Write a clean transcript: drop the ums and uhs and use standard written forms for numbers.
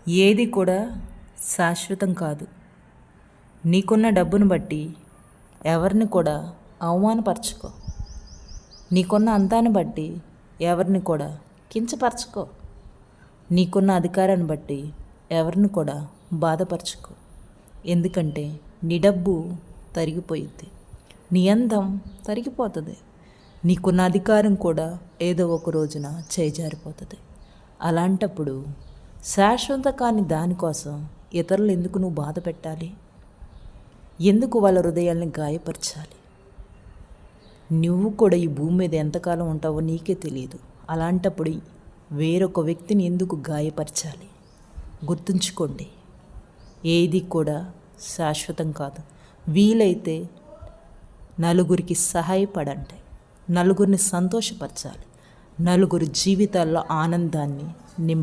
ఏది కూడా శాశ్వతం కాదు. నీకున్న డబ్బును బట్టి ఎవరిని కూడా అవమానపరచుకో. నీకున్న అందాన్ని బట్టి ఎవరిని కూడా కించపరచుకో. నీకున్న అధికారాన్ని బట్టి ఎవరిని కూడా బాధపరచుకో. ఎందుకంటే నీ డబ్బు తరిగిపోయింది, నీ అందం తరిగిపోతుంది, నీకున్న అధికారం కూడా ఏదో ఒక రోజున చేజారిపోతుంది. అలాంటప్పుడు శాశ్వత కాని దానికోసం ఇతరులు ఎందుకు నువ్వు బాధ పెట్టాలి? ఎందుకు వాళ్ళ హృదయాల్ని గాయపరచాలి? నువ్వు కూడా ఈ భూమి మీద ఎంతకాలం ఉంటావో నీకే తెలియదు. అలాంటప్పుడు వేరొక వ్యక్తిని ఎందుకు గాయపరచాలి? గుర్తుంచుకోండి, ఏది కూడా శాశ్వతం కాదు. వీలైతే నలుగురికి సహాయపడండి, నలుగురిని సంతోషపరచాలి, నలుగురి జీవితాల్లో ఆనందాన్ని నింప